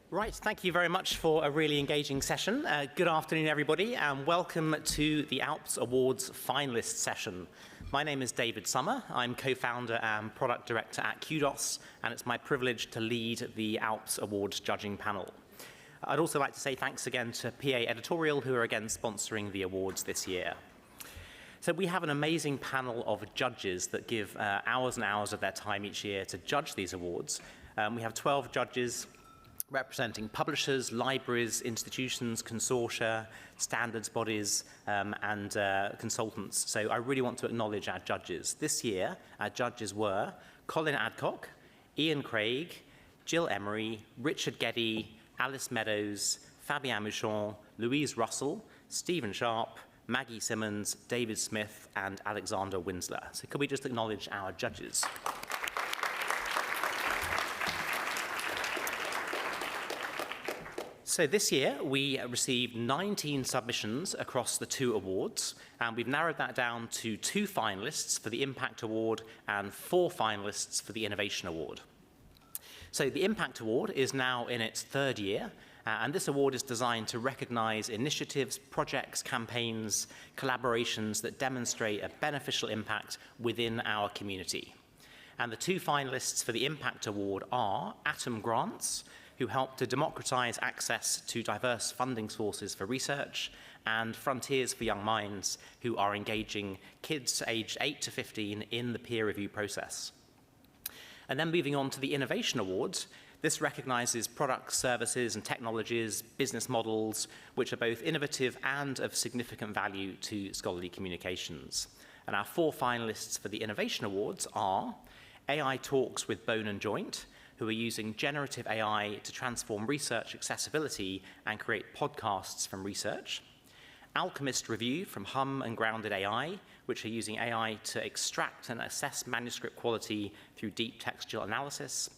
Right, thank you very much for a really engaging session. Good afternoon, everybody, and welcome to the ALPS Awards Finalists session. My name is David Summer. I'm co-founder and product director at Kudos, and it's my privilege to lead the ALPS Awards judging panel. I'd also like to say thanks again to PA Editorial, who are again sponsoring the awards this year. So we have an amazing panel of judges that give hours and hours of their time each year to judge these awards. We have 12 judges representing publishers, libraries, institutions, consortia, standards bodies, and consultants. So I really want to acknowledge our judges. This year, our judges were Colin Adcock, Ian Craig, Jill Emery, Richard Geddy, Alice Meadows, Fabian Mouchon, Louise Russell, Stephen Sharp, Maggie Simmons, David Smith, and Alexander Winsler. So could we just acknowledge our judges? So this year, we received 19 submissions across the 2 awards, and we've narrowed that down to 2 finalists for the Impact Award and 4 finalists for the Innovation Award. So the Impact Award is now in its 3rd year, and this award is designed to recognize initiatives, projects, campaigns, collaborations that demonstrate a beneficial impact within our community. And the 2 finalists for the Impact Award are Atom Grants, who help to democratize access to diverse funding sources for research, and Frontiers for Young Minds, who are engaging kids aged 8 to 15 in the peer review process. And then moving on to the Innovation Awards, this recognizes products, services, and technologies, business models, which are both innovative and of significant value to scholarly communications. And our 4 finalists for the Innovation Awards are AI Talks with Bone and Joint, who are using generative AI to transform research accessibility and create podcasts from research. Alchemist Review from Hum and Grounded AI, which are using AI to extract and assess manuscript quality through deep textual analysis.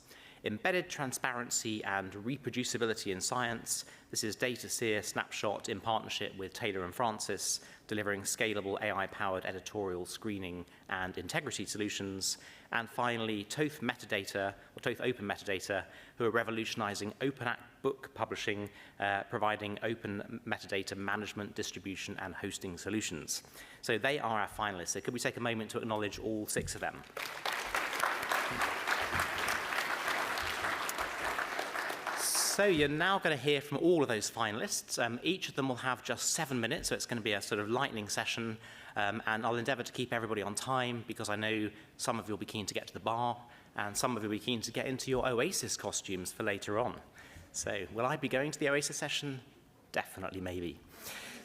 Embedded Transparency and Reproducibility in Science. This is DataSeer Snapshot in partnership with Taylor and Francis, delivering scalable AI-powered editorial screening and integrity solutions. And finally, TOEFL Metadata, or TOEFL Open Metadata, who are revolutionizing open book publishing, providing open metadata management, distribution, and hosting solutions. So they are our finalists. So could we take a moment to acknowledge all 6 of them? So you're now going to hear from all of those finalists. Each of them will have just 7 minutes, so it's going to be a sort of lightning session. And I'll endeavor to keep everybody on time, because I know some of you will be keen to get to the bar, and some of you will be keen to get into your Oasis costumes for later on. So will I be going to the Oasis session? Definitely, maybe.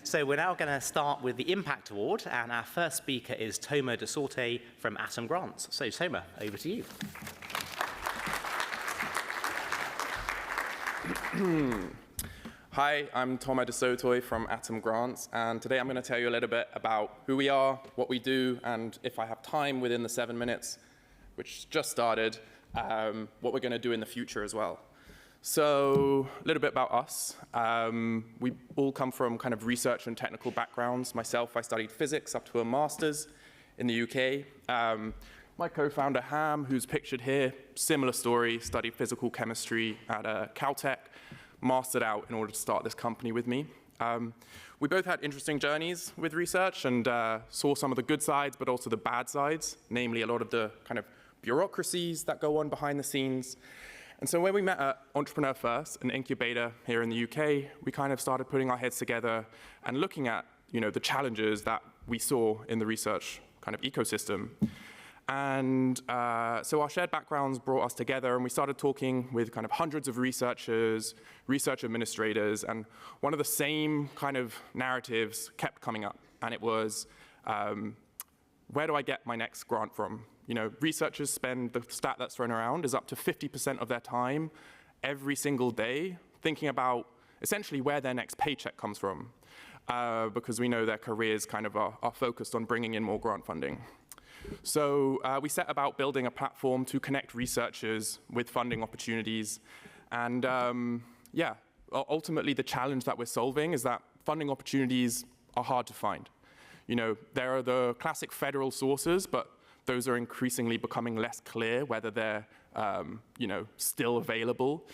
So we're now going to start with the Impact Award, and our first speaker is Thomas de Sorte from Atom Grants. So Thomas, over to you. Hi, I'm Thomas de Sotoy from Atom Grants, and today I'm going to tell you a little bit about who we are, what we do, and if I have time within the 7 minutes, which just started, what we're going to do in the future as well. So a little bit about us. We all come from kind of research and technical backgrounds. Myself, I studied physics up to a master's in the UK. My co-founder, Ham, who's pictured here, similar story, studied physical chemistry at Caltech, mastered out in order to start this company with me. We both had interesting journeys with research and saw some of the good sides, but also the bad sides, namely a lot of the kind of bureaucracies that go on behind the scenes. And so when we met at Entrepreneur First, an incubator here in the UK, we kind of started putting our heads together and looking at, the challenges that we saw in the research kind of ecosystem. And so our shared backgrounds brought us together, and we started talking with kind of hundreds of researchers, research administrators, and one of the same kind of narratives kept coming up, and it was, where do I get my next grant from? Researchers spend, the stat that's thrown around is up to 50% of their time every single day thinking about essentially where their next paycheck comes from, because we know their careers kind of are focused on bringing in more grant funding. So we set about building a platform to connect researchers with funding opportunities. And yeah, ultimately the challenge that we're solving is that funding opportunities are hard to find. There are the classic federal sources, but those are increasingly becoming less clear whether they're still available.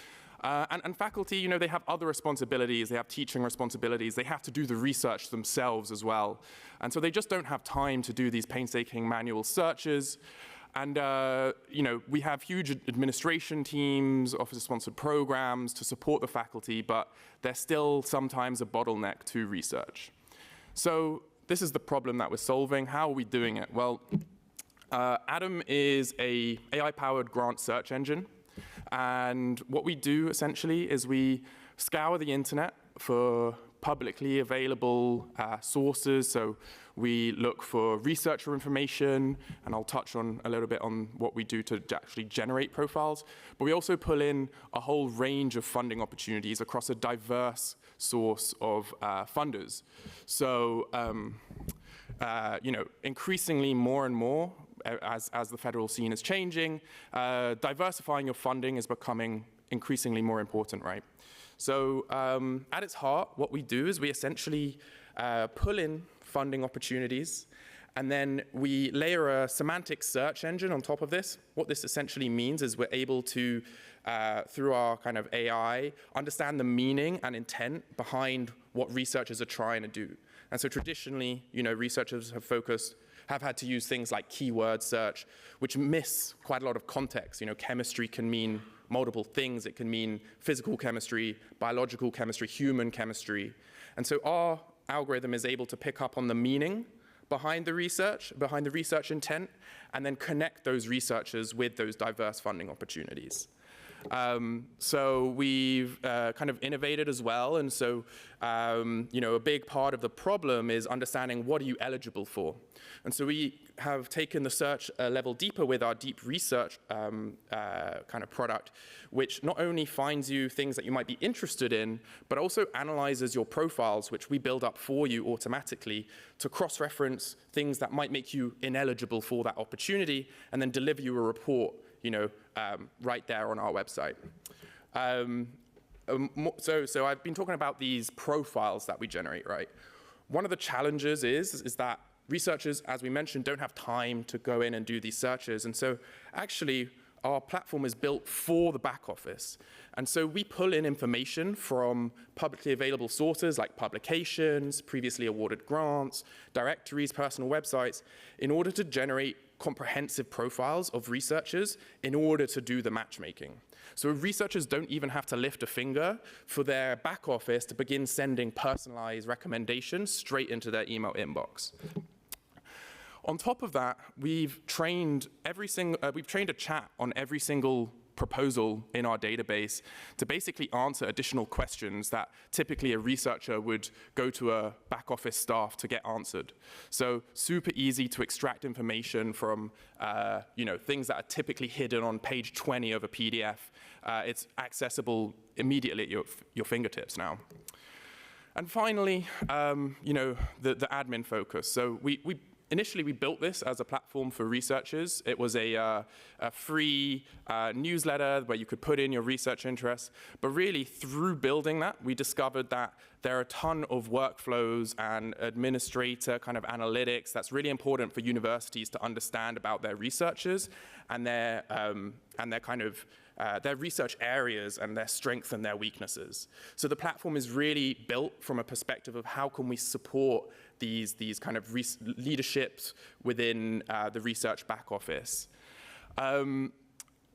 And faculty, they have other responsibilities. They have teaching responsibilities. They have to do the research themselves as well. And so they just don't have time to do these painstaking manual searches. And, we have huge administration teams, officer-sponsored programs to support the faculty, but they're still sometimes a bottleneck to research. So this is the problem that we're solving. How are we doing it? Well, Atom is an AI-powered grant search engine. And what we do, essentially, is we scour the internet for publicly available sources. So we look for researcher information, and I'll touch on a little bit on what we do to actually generate profiles. But we also pull in a whole range of funding opportunities across a diverse source of funders. So, increasingly more and more, as the federal scene is changing, diversifying your funding is becoming increasingly more important, right? So at its heart, what we do is we essentially pull in funding opportunities, and then we layer a semantic search engine on top of this. What this essentially means is we're able to, through our kind of AI, understand the meaning and intent behind what researchers are trying to do. And so traditionally, researchers have had to use things like keyword search, which miss quite a lot of context. Chemistry can mean multiple things. It can mean physical chemistry, biological chemistry, human chemistry. And so our algorithm is able to pick up on the meaning behind the research intent, and then connect those researchers with those diverse funding opportunities. So we've kind of innovated as well, and so a big part of the problem is understanding what are you eligible for. And so we have taken the search a level deeper with our deep research kind of product, which not only finds you things that you might be interested in, but also analyzes your profiles, which we build up for you automatically to cross-reference things that might make you ineligible for that opportunity, and then deliver you a report right there on our website. So I've been talking about these profiles that we generate, right? One of the challenges is that researchers, as we mentioned, don't have time to go in and do these searches. And so actually, our platform is built for the back office. And so we pull in information from publicly available sources like publications, previously awarded grants, directories, personal websites, in order to generate comprehensive profiles of researchers in order to do the matchmaking. So researchers don't even have to lift a finger for their back office to begin sending personalized recommendations straight into their email inbox. On top of that, we've trained a chat on every single proposal in our database to basically answer additional questions that typically a researcher would go to a back office staff to get answered. So super easy to extract information from things that are typically hidden on page 20 of a PDF. It's accessible immediately at your fingertips now. And finally, the admin focus. So initially, we built this as a platform for researchers. It was a free newsletter where you could put in your research interests. But really, through building that, we discovered that there are a ton of workflows and administrator kind of analytics that's really important for universities to understand about their researchers and their research areas and their strengths and their weaknesses. So the platform is really built from a perspective of how can we support these kind of leaderships within the research back office.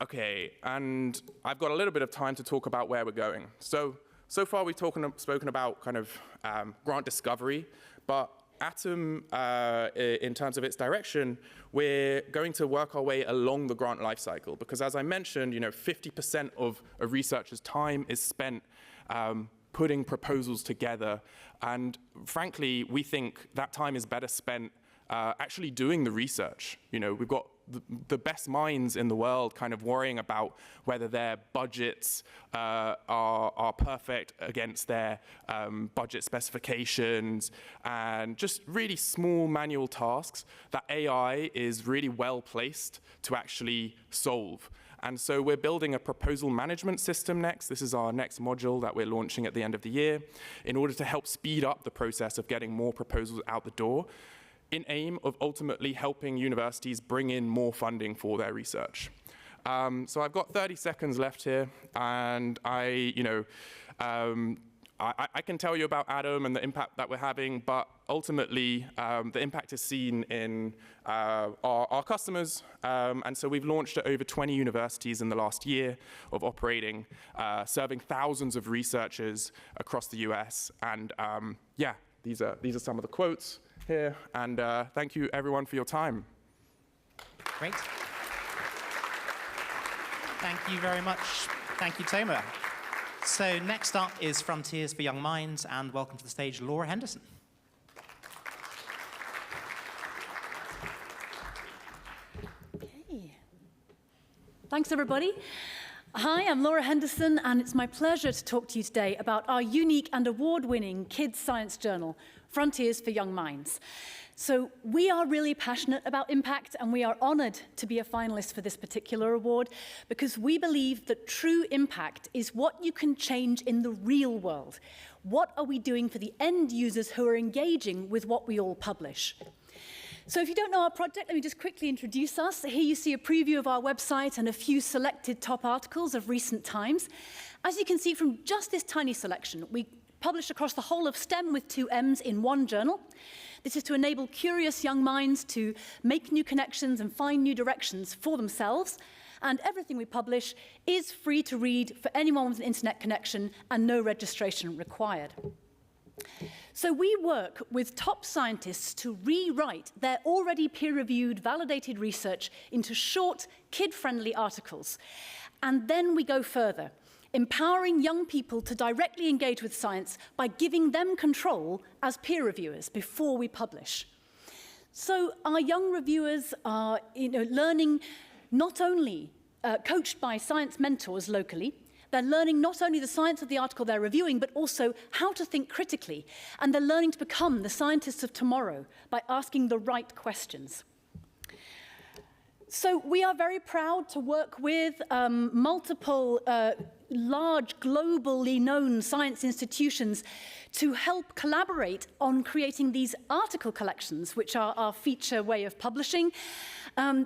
Okay, and I've got a little bit of time to talk about where we're going. So far we've spoken about kind of grant discovery, but Atom, in terms of its direction, we're going to work our way along the grant lifecycle, because as I mentioned, 50% of a researcher's time is spent putting proposals together, and frankly, we think that time is better spent actually doing the research. We've got the best minds in the world kind of worrying about whether their budgets are perfect against their budget specifications, and just really small manual tasks that AI is really well placed to actually solve. And so we're building a proposal management system next. This is our next module that we're launching at the end of the year in order to help speed up the process of getting more proposals out the door, in aim of ultimately helping universities bring in more funding for their research. So I've got 30 seconds left here, and I can tell you about Adam and the impact that we're having, but ultimately the impact is seen in our customers. And so we've launched at over 20 universities in the last year of operating, serving thousands of researchers across the US. And yeah, these are some of the quotes here. And thank you everyone for your time. Great. Thank you very much. Thank you, Toma. So next up is Frontiers for Young Minds, and welcome to the stage, Laura Henderson. Okay. Thanks, everybody. Hi, I'm Laura Henderson, and it's my pleasure to talk to you today about our unique and award-winning kids' science journal, Frontiers for Young Minds. So we are really passionate about impact, and we are honored to be a finalist for this particular award because we believe that true impact is what you can change in the real world. What are we doing for the end users who are engaging with what we all publish? So if you don't know our project, let me just quickly introduce us. Here you see a preview of our website and a few selected top articles of recent times. As you can see from just this tiny selection, we publish across the whole of STEM with 2 M's in one journal. This is to enable curious young minds to make new connections and find new directions for themselves. And everything we publish is free to read for anyone with an internet connection and no registration required. So we work with top scientists to rewrite their already peer-reviewed, validated research into short, kid-friendly articles. And then we go further, empowering young people to directly engage with science by giving them control as peer reviewers before we publish. So our young reviewers are learning not only coached by science mentors locally, they're learning not only the science of the article they're reviewing, but also how to think critically. And they're learning to become the scientists of tomorrow by asking the right questions. So we are very proud to work with multiple large, globally known science institutions to help collaborate on creating these article collections, which are our feature way of publishing.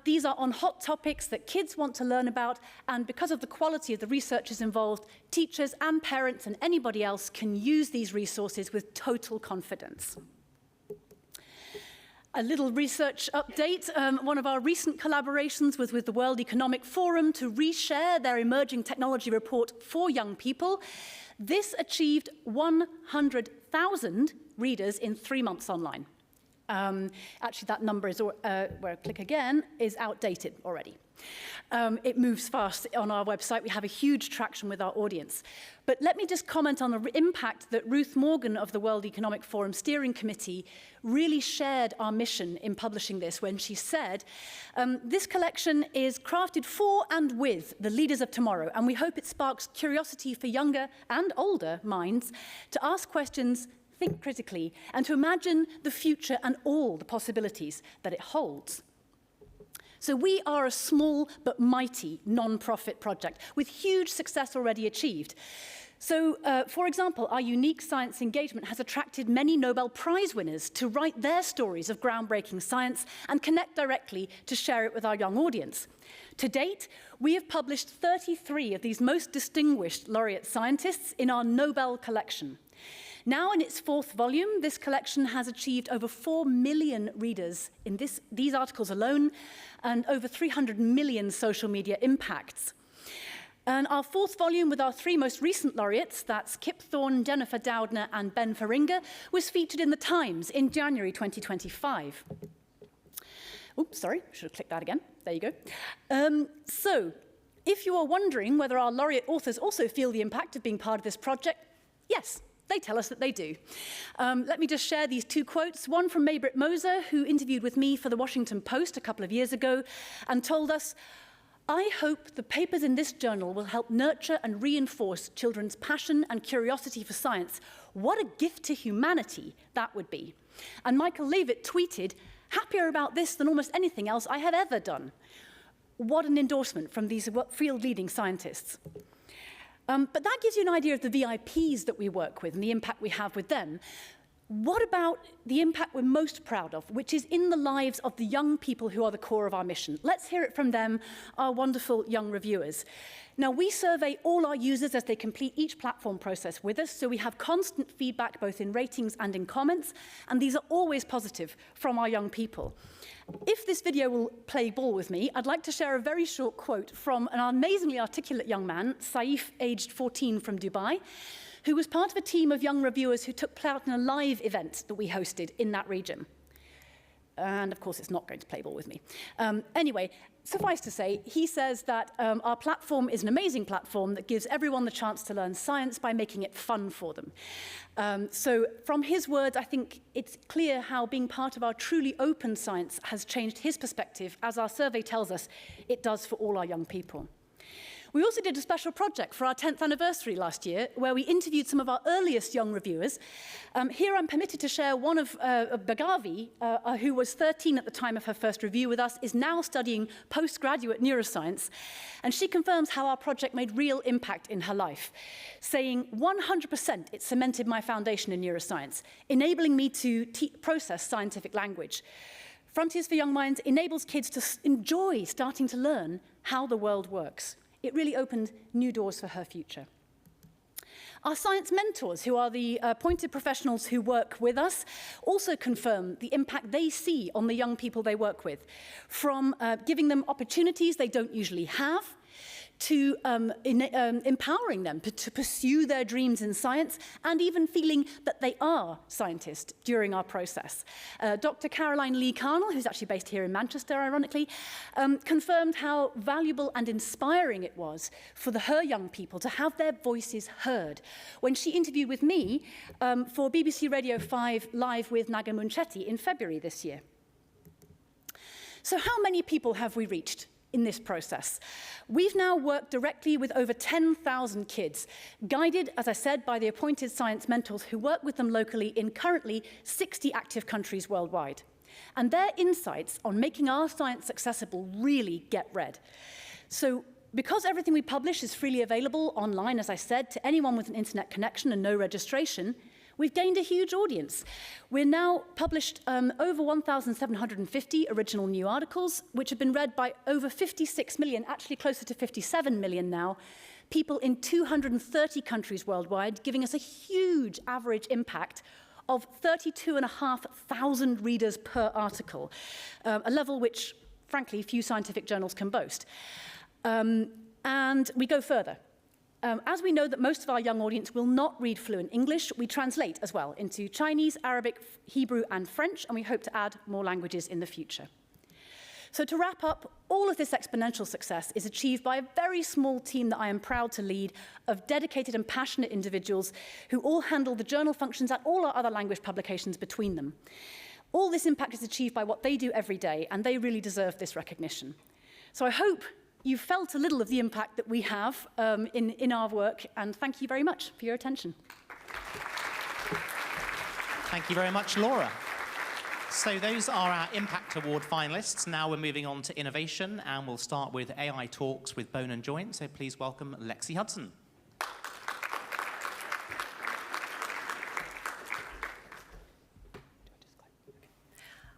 These are on hot topics that kids want to learn about, and because of the quality of the researchers involved, teachers and parents and anybody else can use these resources with total confidence. A little research update. One of our recent collaborations was with the World Economic Forum to reshare their emerging technology report for young people. This achieved 100,000 readers in 3 months online. Actually, that number is, where I click again, is outdated already. It moves fast on our website. We have a huge traction with our audience. But let me just comment on the impact that Ruth Morgan of the World Economic Forum Steering Committee really shared our mission in publishing this when she said, this collection is crafted for and with the leaders of tomorrow, and we hope it sparks curiosity for younger and older minds to ask questions, think critically, and to imagine the future and all the possibilities that it holds. So we are a small but mighty non-profit project with huge success already achieved. So, for example, our unique science engagement has attracted many Nobel Prize winners to write their stories of groundbreaking science and connect directly to share it with our young audience. To date, we have published 33 of these most distinguished laureate scientists in our Nobel collection. Now in its 4th volume, this collection has achieved over 4 million readers in these articles alone and over 300 million social media impacts. And our 4th volume with our 3 most recent laureates, that's Kip Thorne, Jennifer Doudna, and Ben Feringa, was featured in The Times in January 2025. Oops, sorry, should have clicked that again. There you go. So, if you are wondering whether our laureate authors also feel the impact of being part of this project, yes. They tell us that they do. Let me just share these 2 quotes. One from Maybrit Moser, who interviewed with me for the Washington Post a couple of years ago and told us, I hope the papers in this journal will help nurture and reinforce children's passion and curiosity for science. What a gift to humanity that would be. And Michael Leavitt tweeted, happier about this than almost anything else I have ever done. What an endorsement from these field-leading scientists. But that gives you an idea of the VIPs that we work with and the impact we have with them. What about the impact we're most proud of, which is in the lives of the young people who are the core of our mission? Let's hear it from them, our wonderful young reviewers. Now, we survey all our users as they complete each platform process with us, so we have constant feedback both in ratings and in comments, and these are always positive from our young people. If this video will play ball with me, I'd like to share a very short quote from an amazingly articulate young man, Saif, aged 14, from Dubai, who was part of a team of young reviewers who took part in a live event that we hosted in that region. And of course, it's not going to play ball with me. Anyway, suffice to say, he says that our platform is an amazing platform that gives everyone the chance to learn science by making it fun for them. So from his words, I think it's clear how being part of our truly open science has changed his perspective, as our survey tells us it does for all our young people. We also did a special project for our 10th anniversary last year, where we interviewed some of our earliest young reviewers. Here I'm permitted to share one of Bagavi, who was 13 at the time of her first review with us, is now studying postgraduate neuroscience, and she confirms how our project made real impact in her life, saying 100% it cemented my foundation in neuroscience, enabling me to process scientific language. Frontiers for Young Minds enables kids to enjoy starting to learn how the world works. It really opened new doors for her future. Our science mentors, who are the appointed professionals who work with us, also confirm the impact they see on the young people they work with, from giving them opportunities they don't usually have, to empowering them to pursue their dreams in science, and even feeling that they are scientists during our process. Dr. Caroline Lee Carnell, who's actually based here in Manchester, ironically, confirmed how valuable and inspiring it was for her young people to have their voices heard when she interviewed with me for BBC Radio 5 Live with Naga Munchetty in February this year. So how many people have we reached in this process? We've now worked directly with over 10,000 kids, guided, as I said, by the appointed science mentors who work with them locally in currently 60 active countries worldwide. And their insights on making our science accessible really get read. So because everything we publish is freely available online, as I said, to anyone with an internet connection and no registration, we've gained a huge audience. We're now published over 1,750 original new articles, which have been read by over 56 million, actually closer to 57 million now, people in 230 countries worldwide, giving us a huge average impact of 32,500 readers per article, a level which, frankly, few scientific journals can boast. And we go further. As we know that most of our young audience will not read fluent English, we translate as well into Chinese, Arabic, Hebrew, and French, and we hope to add more languages in the future. So to wrap up, all of this exponential success is achieved by a very small team that I am proud to lead of dedicated and passionate individuals who all handle the journal functions and all our other language publications between them. All this impact is achieved by what they do every day, and they really deserve this recognition. So I hope you've felt a little of the impact that we have in our work, and thank you very much for your attention. Thank you very much, Laura. So those are our Impact Award finalists. Now we're moving on to innovation, and we'll start with AI Talks with Bone and Joint. So please welcome Lexi Hudson.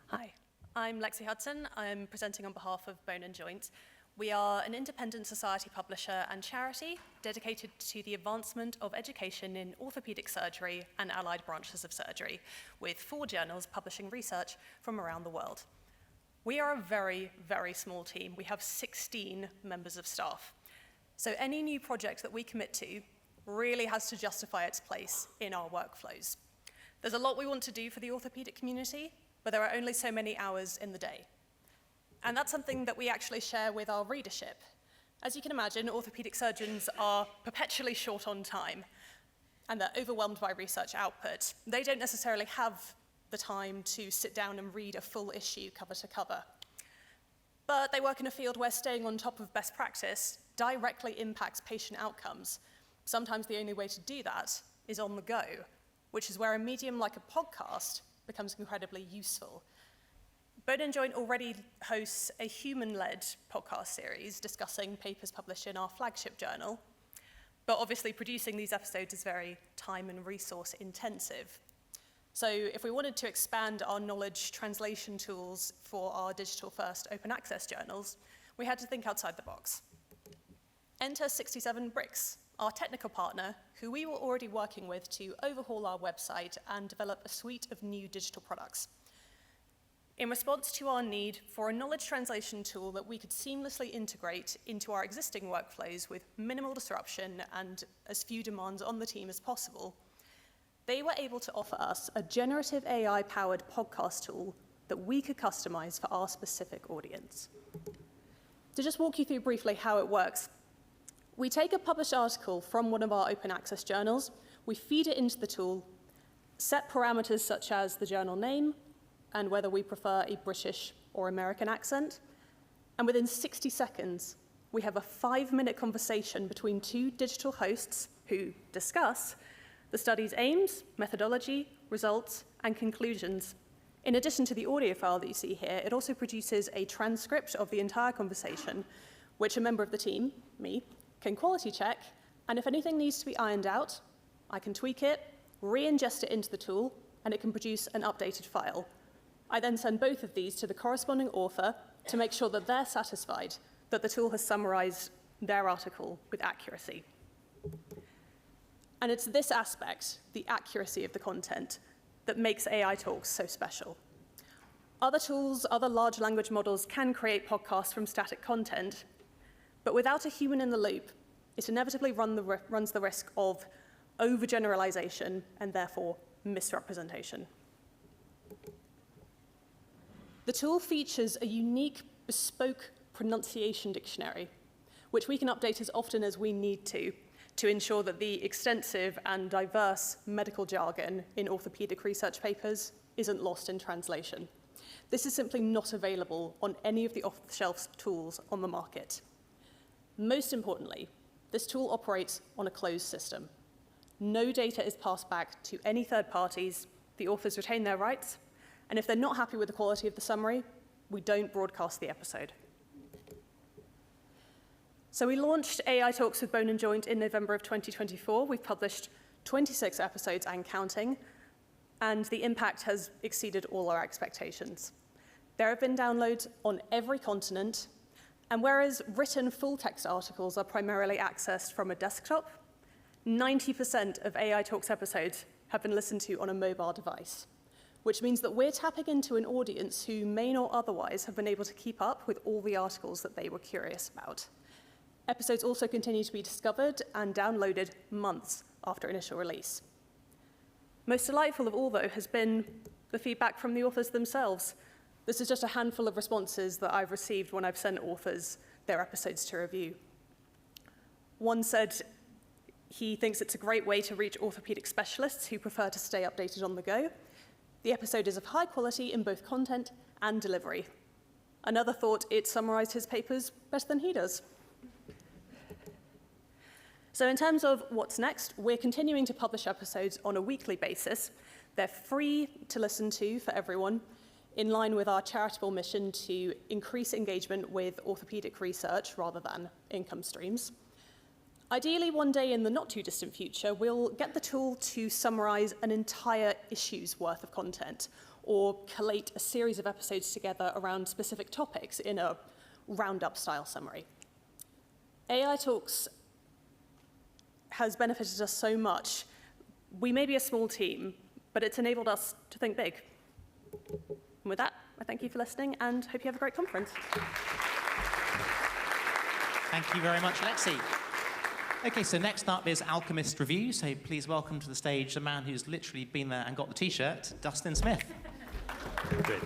Hi, I'm Lexi Hudson. I'm presenting on behalf of Bone and Joint. We are an independent society publisher and charity dedicated to the advancement of education in orthopedic surgery and allied branches of surgery, with 4 journals publishing research from around the world. We are a very, very small team. We have 16 members of staff. So any new project that we commit to really has to justify its place in our workflows. There's a lot we want to do for the orthopedic community, but there are only so many hours in the day. And that's something that we actually share with our readership. As you can imagine, orthopedic surgeons are perpetually short on time, and they're overwhelmed by research output. They don't necessarily have the time to sit down and read a full issue cover to cover. But they work in a field where staying on top of best practice directly impacts patient outcomes. Sometimes the only way to do that is on the go, which is where a medium like a podcast becomes incredibly useful. Bone and Joint already hosts a human-led podcast series discussing papers published in our flagship journal, but obviously producing these episodes is very time and resource intensive. So if we wanted to expand our knowledge translation tools for our digital-first open access journals, we had to think outside the box. Enter 67bricks, our technical partner, who we were already working with to overhaul our website and develop a suite of new digital products. In response to our need for a knowledge translation tool that we could seamlessly integrate into our existing workflows with minimal disruption and as few demands on the team as possible, they were able to offer us a generative AI-powered podcast tool that we could customize for our specific audience. To just walk you through briefly how it works, we take a published article from one of our open access journals, we feed it into the tool, set parameters such as the journal name, and whether we prefer a British or American accent. And within 60 seconds, we have a 5-minute conversation between two digital hosts who discuss the study's aims, methodology, results, and conclusions. In addition to the audio file that you see here, it also produces a transcript of the entire conversation, which a member of the team, me, can quality check, and if anything needs to be ironed out, I can tweak it, re-ingest it into the tool, and it can produce an updated file. I then send both of these to the corresponding author to make sure that they're satisfied that the tool has summarized their article with accuracy. And it's this aspect, the accuracy of the content, that makes AI Talks so special. Other tools, other large language models can create podcasts from static content, but without a human in the loop, it inevitably runs the risk of overgeneralization and therefore misrepresentation. The tool features a unique, bespoke pronunciation dictionary, which we can update as often as we need to ensure that the extensive and diverse medical jargon in orthopedic research papers isn't lost in translation. This is simply not available on any of the off-the-shelf tools on the market. Most importantly, this tool operates on a closed system. No data is passed back to any third parties, the authors retain their rights, and if they're not happy with the quality of the summary, we don't broadcast the episode. So we launched AI Talks with Bone and Joint in November of 2024. We've published 26 episodes and counting, and the impact has exceeded all our expectations. There have been downloads on every continent, and whereas written full-text articles are primarily accessed from a desktop, 90% of AI Talks episodes have been listened to on a mobile device, which means that we're tapping into an audience who may not otherwise have been able to keep up with all the articles that they were curious about. Episodes also continue to be discovered and downloaded months after initial release. Most delightful of all, though, has been the feedback from the authors themselves. This is just a handful of responses that I've received when I've sent authors their episodes to review. One said he thinks it's a great way to reach orthopedic specialists who prefer to stay updated on the go. The episode is of high quality in both content and delivery. Another thought it summarized his papers better than he does. So in terms of what's next, we're continuing to publish episodes on a weekly basis. They're free to listen to for everyone, in line with our charitable mission to increase engagement with orthopedic research rather than income streams. Ideally, one day in the not too distant future, we'll get the tool to summarize an entire issue's worth of content or collate a series of episodes together around specific topics in a roundup style summary. AI Talks has benefited us so much. We may be a small team, but it's enabled us to think big. And with that, I thank you for listening and hope you have a great conference. Thank you very much, Lexi. Okay, so next up is Alchemist Review. So please welcome to the stage the man who's literally been there and got the T-shirt, Dustin Smith. Great.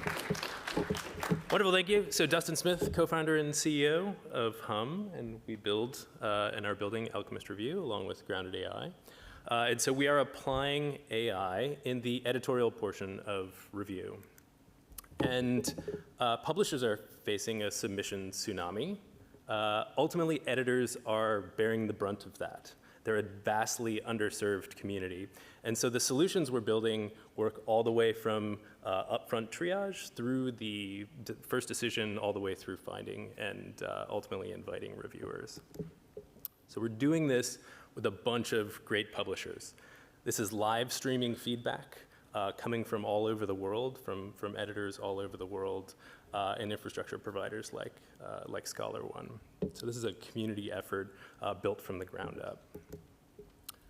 Wonderful, thank you. So Dustin Smith, co-founder and CEO of Hum, and we build and are building Alchemist Review along with Grounded AI. And so we are applying AI in the editorial portion of review. And publishers are facing a submission tsunami. Ultimately, editors are bearing the brunt of that. They're a vastly underserved community. And so the solutions we're building work all the way from upfront triage through the first decision all the way through finding and ultimately inviting reviewers. So we're doing this with a bunch of great publishers. This is live streaming feedback coming from all over the world, from editors all over the world, and infrastructure providers like ScholarOne. So this is a community effort built from the ground up.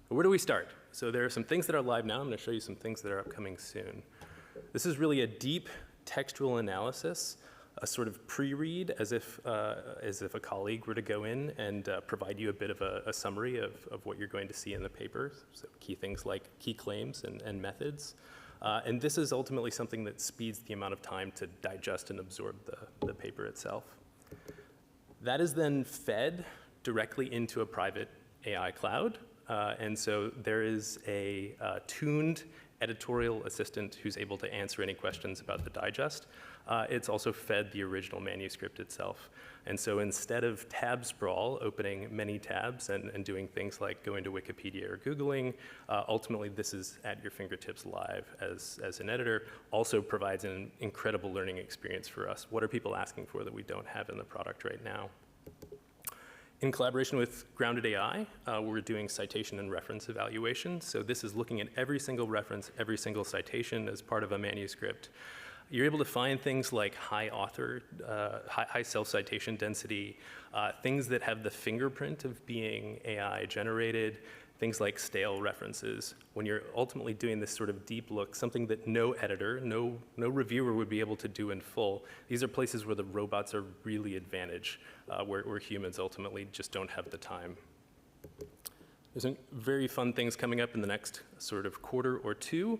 Where do we start? So there are some things that are live now. I'm going to show you some things that are upcoming soon. This is really a deep textual analysis, a sort of pre-read, as if a colleague were to go in and provide you a bit of a summary of what you're going to see in the paper. So key things like key claims and methods. And this is ultimately something that speeds the amount of time to digest and absorb the paper itself. That is then fed directly into a private AI cloud. And so there is a tuned editorial assistant who's able to answer any questions about the digest. It's also fed the original manuscript itself. And so instead of tab sprawl, opening many tabs and doing things like going to Wikipedia or Googling, ultimately this is at your fingertips live as an editor. Also provides an incredible learning experience for us. What are people asking for that we don't have in the product right now? In collaboration with Grounded AI, we're doing citation and reference evaluation. So this is looking at every single reference, every single citation as part of a manuscript. You're able to find things like high self-citation density, things that have the fingerprint of being AI generated, things like stale references. When you're ultimately doing this sort of deep look, something that no editor, no reviewer would be able to do in full, these are places where the robots are really advantaged, where humans ultimately just don't have the time. There's some very fun things coming up in the next sort of quarter or two.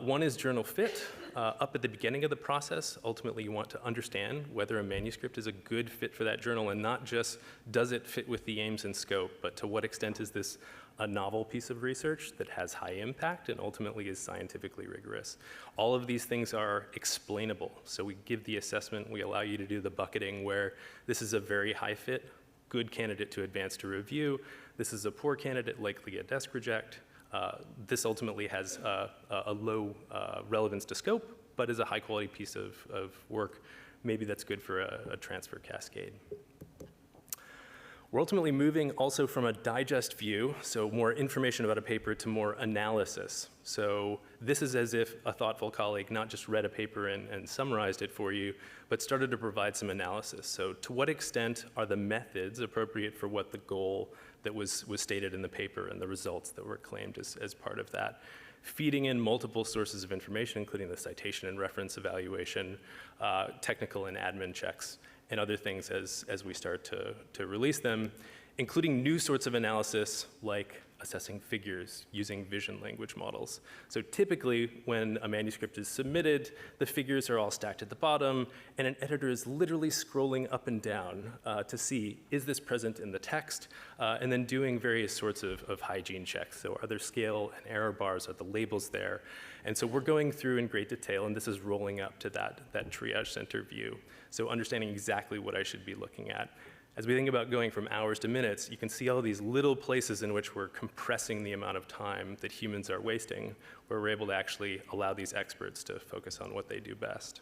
One is journal fit. Up at the beginning of the process, ultimately you want to understand whether a manuscript is a good fit for that journal, and not just does it fit with the aims and scope, but to what extent is this a novel piece of research that has high impact and ultimately is scientifically rigorous. All of these things are explainable. So we give the assessment, we allow you to do the bucketing where this is a very high fit, good candidate to advance to review. This is a poor candidate, likely a desk reject. This ultimately has a low relevance to scope, but is a high quality piece of work. Maybe that's good for a transfer cascade. We're ultimately moving also from a digest view, so more information about a paper, to more analysis. So this is as if a thoughtful colleague not just read a paper and summarized it for you, but started to provide some analysis. So to what extent are the methods appropriate for what the goal that was stated in the paper and the results that were claimed as part of that? Feeding in multiple sources of information, including the citation and reference evaluation, technical and admin checks, and other things as we start to release them, including new sorts of analysis like assessing figures using vision language models. So typically when a manuscript is submitted, the figures are all stacked at the bottom, and an editor is literally scrolling up and down to see, is this present in the text? And then doing various sorts of hygiene checks. So are there scale and error bars? Are the labels there? And so we're going through in great detail, and this is rolling up to that triage center view. So understanding exactly what I should be looking at. As we think about going from hours to minutes, you can see all these little places in which we're compressing the amount of time that humans are wasting, where we're able to actually allow these experts to focus on what they do best.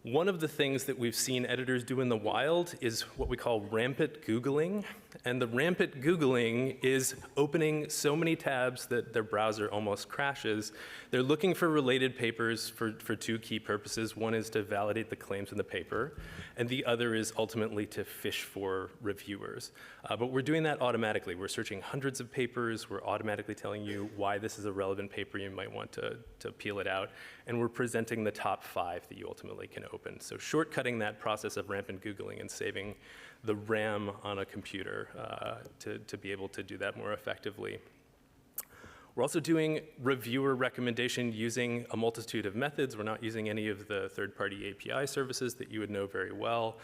One of the things that we've seen editors do in the wild is what we call rampant Googling. And the rampant Googling is opening so many tabs that their browser almost crashes. They're looking for related papers for two key purposes. One is to validate the claims in the paper, and the other is ultimately to fish for reviewers. But we're doing that automatically. We're searching hundreds of papers. We're automatically telling you why this is a relevant paper. You might want to peel it out. And we're presenting the top 5 that you ultimately can open. So shortcutting that process of rampant Googling and saving the RAM on a computer to be able to do that more effectively. We're also doing reviewer recommendation using a multitude of methods. We're not using any of the third-party API services that you would know very well.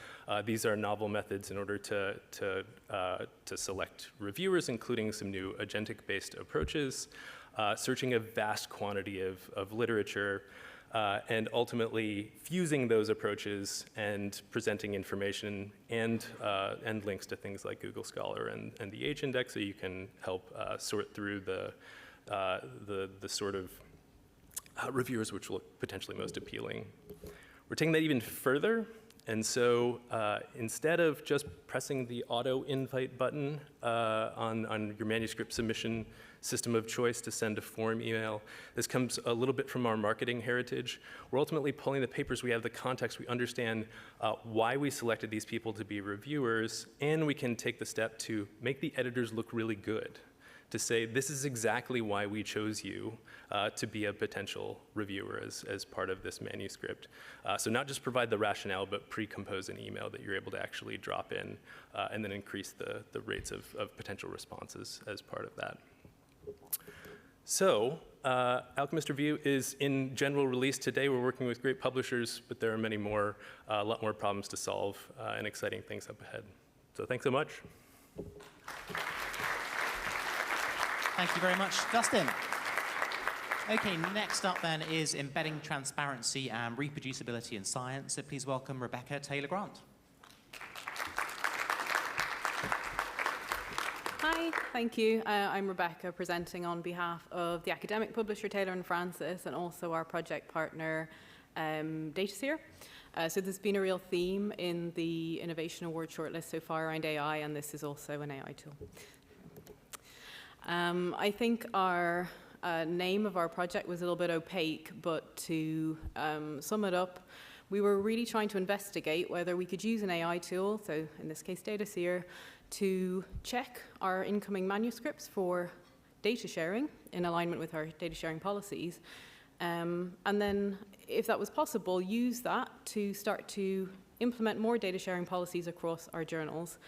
These are novel methods in order to select reviewers, including some new agentic-based approaches, searching a vast quantity of literature, and ultimately fusing those approaches and presenting information and links to things like Google Scholar and the H-index, so you can help sort through the sort of reviewers which look potentially most appealing. We're taking that even further. And so instead of just pressing the auto invite button on your manuscript submission system of choice to send a form email, this comes a little bit from our marketing heritage. We're ultimately pulling the papers, we have the context, we understand why we selected these people to be reviewers, and we can take the step to make the editors look really good, to say this is exactly why we chose you to be a potential reviewer as part of this manuscript. So not just provide the rationale, but pre-compose an email that you're able to actually drop in and then increase the rates of potential responses as part of that. So Alchemist Review is in general release today. We're working with great publishers, but there are many more, a lot more problems to solve and exciting things up ahead. So thanks so much. Thank you very much, Dustin. Okay, next up then is embedding transparency and reproducibility in science. So please welcome Rebecca Taylor-Grant. Hi, thank you. I'm Rebecca, presenting on behalf of the academic publisher Taylor & Francis and also our project partner DataSphere. So there's been a real theme in the Innovation Award shortlist so far around AI, and this is also an AI tool. I think our name of our project was a little bit opaque, but to sum it up, we were really trying to investigate whether we could use an AI tool, so in this case DataSphere, to check our incoming manuscripts for data sharing in alignment with our data sharing policies. And then, if that was possible, use that to start to implement more data sharing policies across our journals.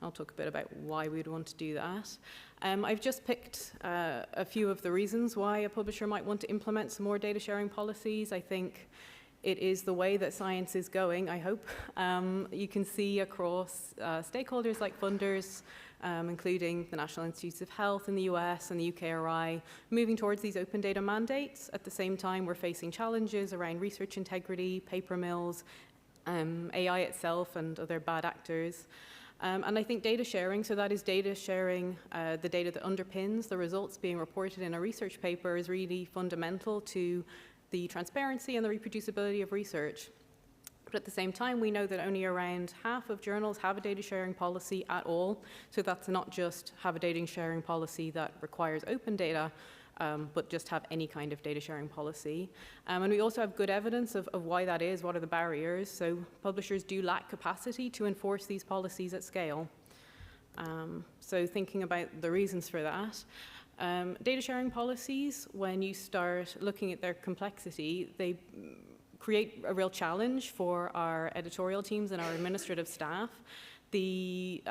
I'll talk a bit about why we'd want to do that. I've just picked a few of the reasons why a publisher might want to implement some more data sharing policies. I think it is the way that science is going, I hope. You can see across stakeholders like funders, including the National Institutes of Health in the US and the UKRI, moving towards these open data mandates. At the same time, we're facing challenges around research integrity, paper mills, AI itself, and other bad actors. And I think data sharing, so that is data sharing, the data that underpins the results being reported in a research paper, is really fundamental to the transparency and the reproducibility of research. But at the same time, we know that only around half of journals have a data sharing policy at all. So that's not just have a data sharing policy that requires open data, but just have any kind of data sharing policy. And we also have good evidence of why that is, what are the barriers. So publishers do lack capacity to enforce these policies at scale. So thinking about the reasons for that, data sharing policies, when you start looking at their complexity, they create a real challenge for our editorial teams and our administrative staff. The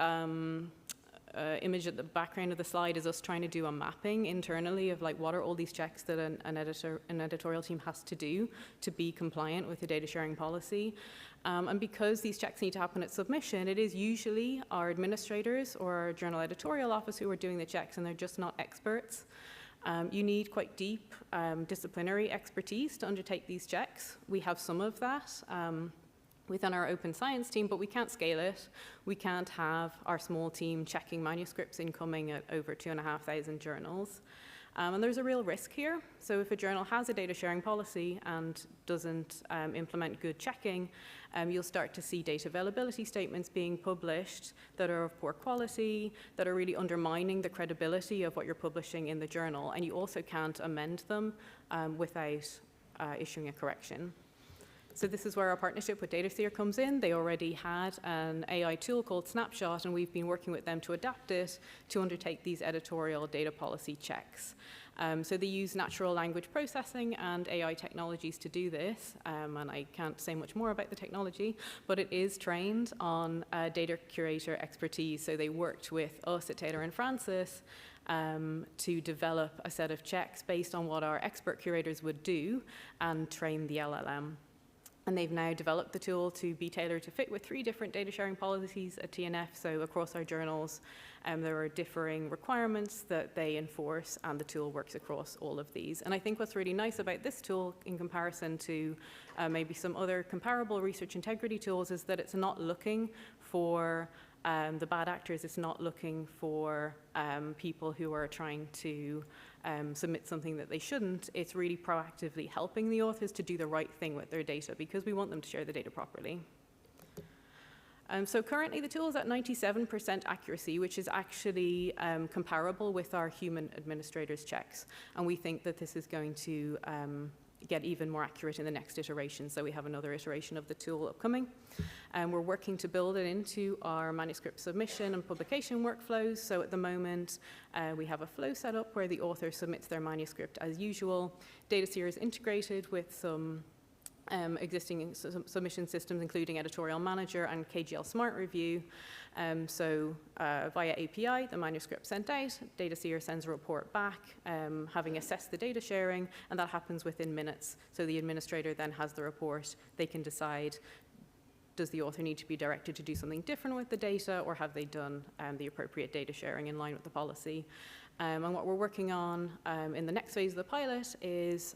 image at the background of the slide is us trying to do a mapping internally of like what are all these checks that an editorial team has to do to be compliant with the data sharing policy. And because these checks need to happen at submission, it is usually our administrators or our journal editorial office who are doing the checks, and they're just not experts. You need quite deep disciplinary expertise to undertake these checks. We have some of that within our open science team, but we can't scale it. We can't have our small team checking manuscripts incoming at over 2,500 journals. And there's a real risk here. So if a journal has a data sharing policy and doesn't implement good checking, you'll start to see data availability statements being published that are of poor quality, that are really undermining the credibility of what you're publishing in the journal. And you also can't amend them without issuing a correction. So this is where our partnership with DataSphere comes in. They already had an AI tool called Snapshot, and we've been working with them to adapt it to undertake these editorial data policy checks. So they use natural language processing and AI technologies to do this, and I can't say much more about the technology, but it is trained on data curator expertise. So they worked with us at Taylor & Francis to develop a set of checks based on what our expert curators would do and train the LLM. And they've now developed the tool to be tailored to fit with 3 different data sharing policies at TNF. So across our journals, there are differing requirements that they enforce, and the tool works across all of these. And I think what's really nice about this tool in comparison to maybe some other comparable research integrity tools is that it's not looking for the bad actors. It's not looking for people who are trying to submit something that they shouldn't. It's really proactively helping the authors to do the right thing with their data because we want them to share the data properly. So currently the tool is at 97% accuracy, which is actually comparable with our human administrators' checks. And we think that this is going to get even more accurate in the next iteration. So we have another iteration of the tool upcoming. And we're working to build it into our manuscript submission and publication workflows. So at the moment, we have a flow set up where the author submits their manuscript as usual. DataSeer is integrated with some existing submission systems, including Editorial Manager and KGL Smart Review. Via API, the manuscript sent out, DataSeer sends a report back, having assessed the data sharing, and that happens within minutes. So the administrator then has the report. They can decide, does the author need to be directed to do something different with the data, or have they done the appropriate data sharing in line with the policy? And what we're working on in the next phase of the pilot is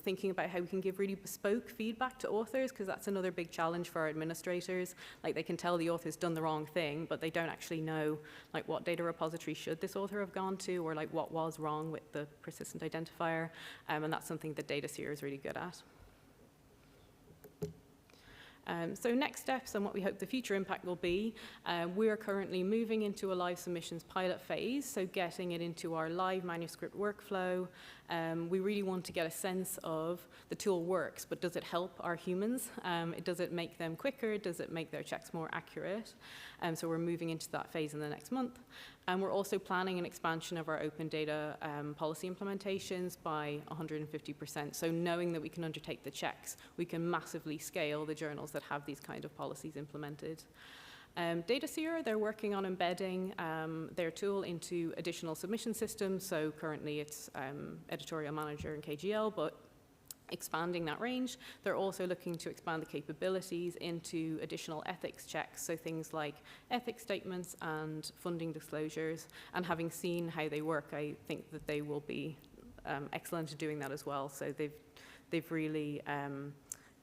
thinking about how we can give really bespoke feedback to authors, because that's another big challenge for our administrators. Like, they can tell the author's done the wrong thing, but they don't actually know, like, what data repository should this author have gone to, or like what was wrong with the persistent identifier. And that's something that DataSeer is really good at. So next steps and what we hope the future impact will be, we are currently moving into a live submissions pilot phase, so getting it into our live manuscript workflow. We really want to get a sense of the tool works, but does it help our humans? Does it make them quicker? Does it make their checks more accurate? So we're moving into that phase in the next month. And we're also planning an expansion of our open data policy implementations by 150%. So knowing that we can undertake the checks, we can massively scale the journals that have these kind of policies implemented. DataSeer, they're working on embedding their tool into additional submission systems. So currently it's Editorial Manager and KGL, but expanding that range. They're also looking to expand the capabilities into additional ethics checks, so things like ethics statements and funding disclosures. And having seen how they work, I think that they will be excellent at doing that as well. So they've really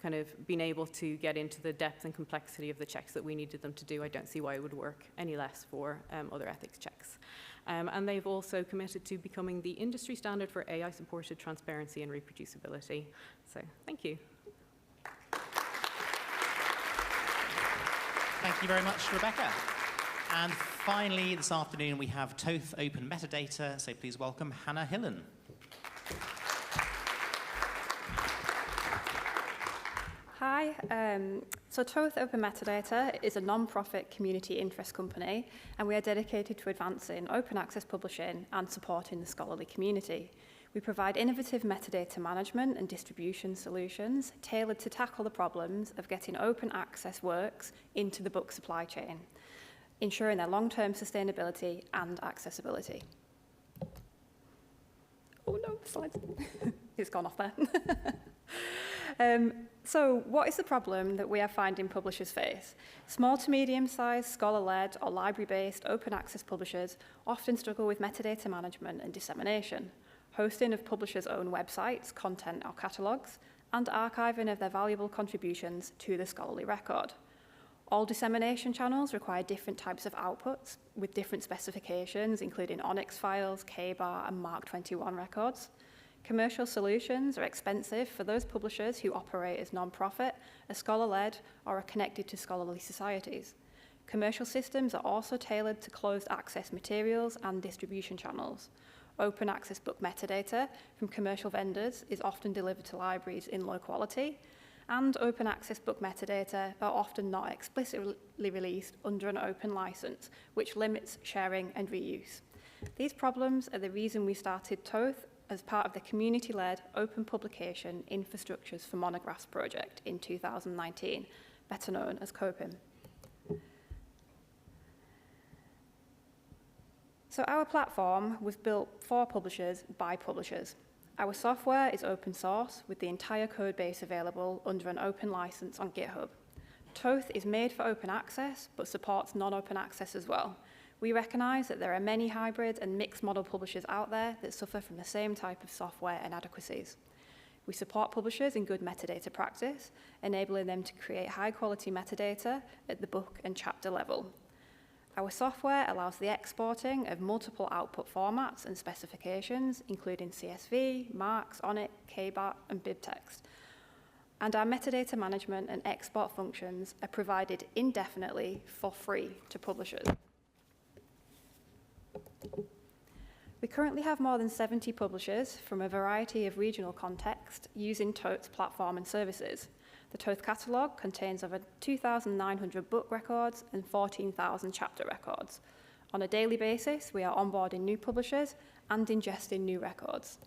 kind of been able to get into the depth and complexity of the checks that we needed them to do. I don't see why it would work any less for other ethics checks. And they've also committed to becoming the industry standard for AI-supported transparency and reproducibility. So thank you. Thank you very much, Rebecca. And finally, this afternoon, we have TOEIC Open Metadata. So please welcome Hannah Hillen. Hi, so TOEIC Open Metadata is a non-profit community interest company, and we are dedicated to advancing open access publishing and supporting the scholarly community. We provide innovative metadata management and distribution solutions tailored to tackle the problems of getting open access works into the book supply chain, ensuring their long-term sustainability and accessibility. Oh no, slides. It's gone off there. So what is the problem that we are finding publishers face? Small to medium-sized, scholar-led or library-based open access publishers often struggle with metadata management and dissemination, hosting of publishers' own websites, content or catalogues, and archiving of their valuable contributions to the scholarly record. All dissemination channels require different types of outputs with different specifications, including ONYX files, KBAR, and Mark 21 records. Commercial solutions are expensive for those publishers who operate as non-profit, are scholar-led, or are connected to scholarly societies. Commercial systems are also tailored to closed access materials and distribution channels. Open access book metadata from commercial vendors is often delivered to libraries in low quality, and open access book metadata are often not explicitly released under an open license, which limits sharing and reuse. These problems are the reason we started TOEIC as part of the community-led Open Publication Infrastructures for Monographs project in 2019, better known as COPIM. So our platform was built for publishers by publishers. Our software is open source with the entire code base available under an open license on GitHub. TOEIC is made for open access, but supports non-open access as well. We recognise that there are many hybrid and mixed model publishers out there that suffer from the same type of software inadequacies. We support publishers in good metadata practice, enabling them to create high-quality metadata at the book and chapter level. Our software allows the exporting of multiple output formats and specifications, including CSV, Marks, ONYX, KBAR, and BibTeX. And our metadata management and export functions are provided indefinitely for free to publishers. We currently have more than 70 publishers from a variety of regional contexts using Toth's platform and services. The Toth catalogue contains over 2,900 book records and 14,000 chapter records. On a daily basis, we are onboarding new publishers and ingesting new records.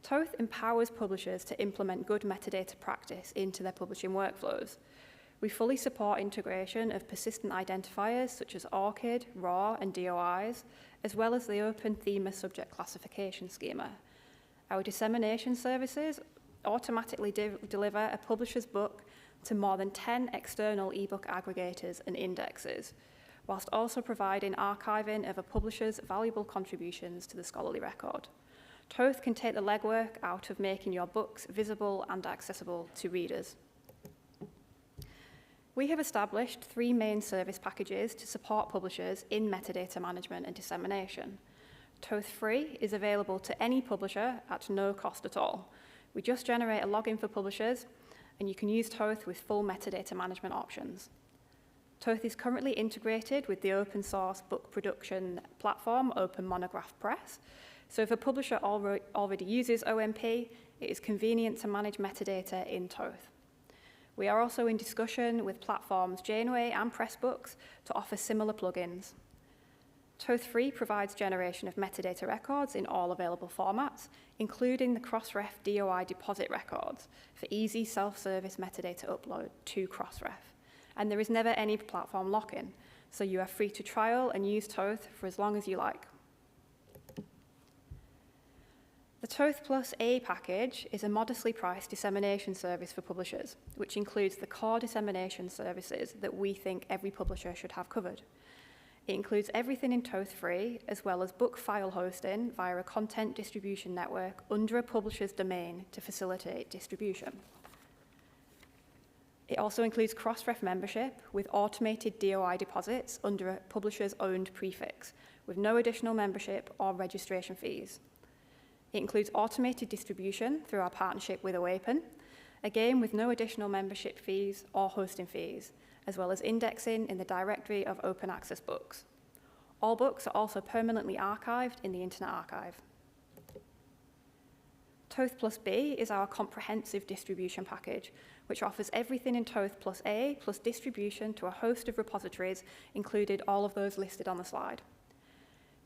Toth empowers publishers to implement good metadata practice into their publishing workflows. We fully support integration of persistent identifiers such as ORCID, RAW, and DOIs, as well as the open thema subject classification schema. Our dissemination services automatically deliver a publisher's book to more than 10 external ebook aggregators and indexes, whilst also providing archiving of a publisher's valuable contributions to the scholarly record. Toth can take the legwork out of making your books visible and accessible to readers. We have established 3 main service packages to support publishers in metadata management and dissemination. Toth Free is available to any publisher at no cost at all. We just generate a login for publishers, and you can use Toth with full metadata management options. Toth is currently integrated with the open source book production platform Open Monograph Press. So if a publisher already uses OMP, it is convenient to manage metadata in Toth. We are also in discussion with platforms Janeway and Pressbooks to offer similar plugins. Toth Free provides generation of metadata records in all available formats, including the Crossref DOI deposit records for easy self-service metadata upload to Crossref. And there is never any platform lock-in, so you are free to trial and use Toth for as long as you like. The Toth Plus A package is a modestly priced dissemination service for publishers, which includes the core dissemination services that we think every publisher should have covered. It includes everything in Toth Free, as well as book file hosting via a content distribution network under a publisher's domain to facilitate distribution. It also includes Crossref membership with automated DOI deposits under a publisher's owned prefix, with no additional membership or registration fees. It includes automated distribution through our partnership with OAPEN, again with no additional membership fees or hosting fees, as well as indexing in the directory of open access books. All books are also permanently archived in the Internet Archive. Toth Plus B is our comprehensive distribution package, which offers everything in Toth Plus A plus distribution to a host of repositories, including all of those listed on the slide.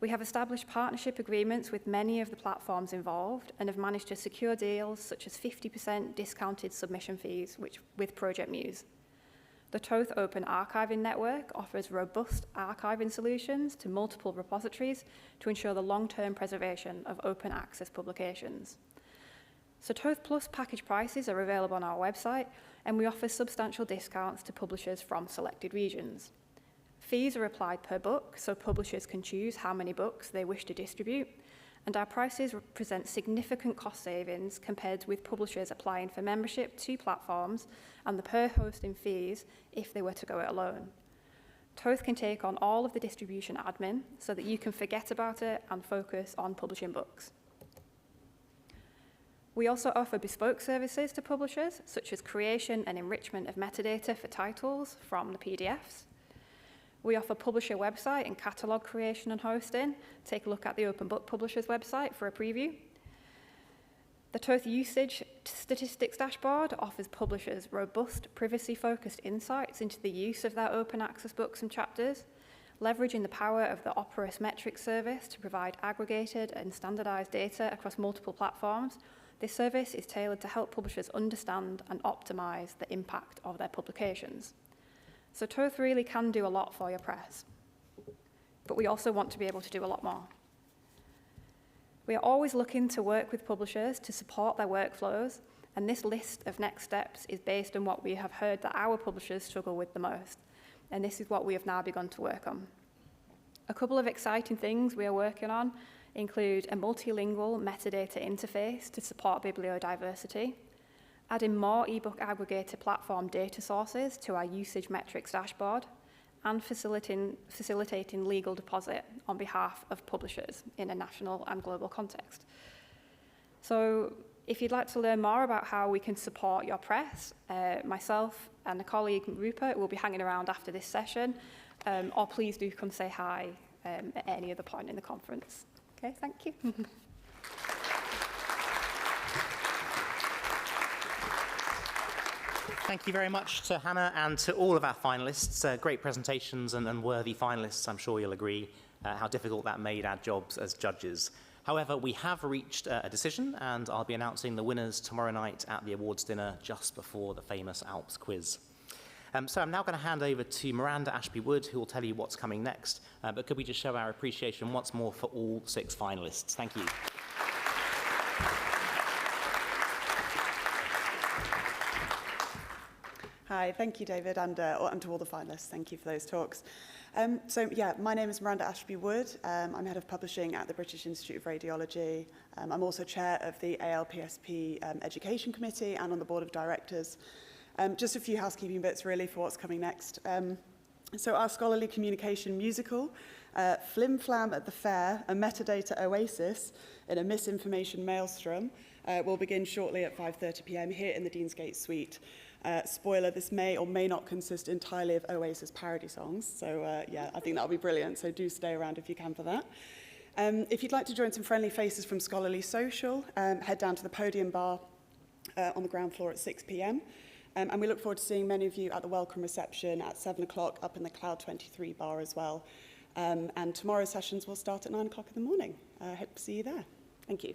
We have established partnership agreements with many of the platforms involved and have managed to secure deals such as 50% discounted submission fees with Project Muse. The Toth Open Archiving Network offers robust archiving solutions to multiple repositories to ensure the long-term preservation of open access publications. So Toth Plus package prices are available on our website, and we offer substantial discounts to publishers from selected regions. Fees are applied per book, so publishers can choose how many books they wish to distribute, and our prices represent significant cost savings compared with publishers applying for membership to platforms and the per hosting fees if they were to go it alone. Toth can take on all of the distribution admin so that you can forget about it and focus on publishing books. We also offer bespoke services to publishers, such as creation and enrichment of metadata for titles from the PDFs. We offer publisher website and catalogue creation and hosting. Take a look at the Open Book Publishers website for a preview. The Toth Usage Statistics Dashboard offers publishers robust, privacy-focused insights into the use of their open access books and chapters, leveraging the power of the Operos Metrics service to provide aggregated and standardized data across multiple platforms. This service is tailored to help publishers understand and optimize the impact of their publications. So Toth really can do a lot for your press, but we also want to be able to do a lot more. We are always looking to work with publishers to support their workflows, and this list of next steps is based on what we have heard that our publishers struggle with the most, and this is what we have now begun to work on. A couple of exciting things we are working on include a multilingual metadata interface to support bibliodiversity, adding more ebook aggregator platform data sources to our usage metrics dashboard, and facilitating legal deposit on behalf of publishers in a national and global context. So If you'd like to learn more about how we can support your press, myself and a colleague, Rupert, will be hanging around after this session, or please do come say hi at any other point in the conference. Okay, thank you. Thank you very much to Hannah and to all of our finalists. Great presentations and worthy finalists, I'm sure you'll agree how difficult that made our jobs as judges. However, we have reached a decision, and I'll be announcing the winners tomorrow night at the awards dinner just before the famous ALPS quiz. So I'm now going to hand over to Miranda Ashby-Wood, who will tell you what's coming next. But could we just show our appreciation once more for all 6 finalists? Thank you. Hi, thank you, David, and to all the finalists. Thank you for those talks. My name is Miranda Ashby-Wood. I'm Head of Publishing at the British Institute of Radiology. I'm also Chair of the ALPSP Education Committee and on the Board of Directors. Just a few housekeeping bits, really, for what's coming next. So our scholarly communication musical, Flim Flam at the Fair, a metadata oasis in a misinformation maelstrom, will begin shortly at 5:30 p.m. here in the Deansgate Suite. Spoiler, this may or may not consist entirely of Oasis parody songs. So I think that'll be brilliant. So do stay around if you can for that. If you'd like to join some friendly faces from Scholarly Social, head down to the podium bar on the ground floor at 6 p.m. And we look forward to seeing many of you at the welcome reception at 7 o'clock up in the Cloud 23 bar as well. And tomorrow's sessions will start at 9 o'clock in the morning. I hope to see you there. Thank you.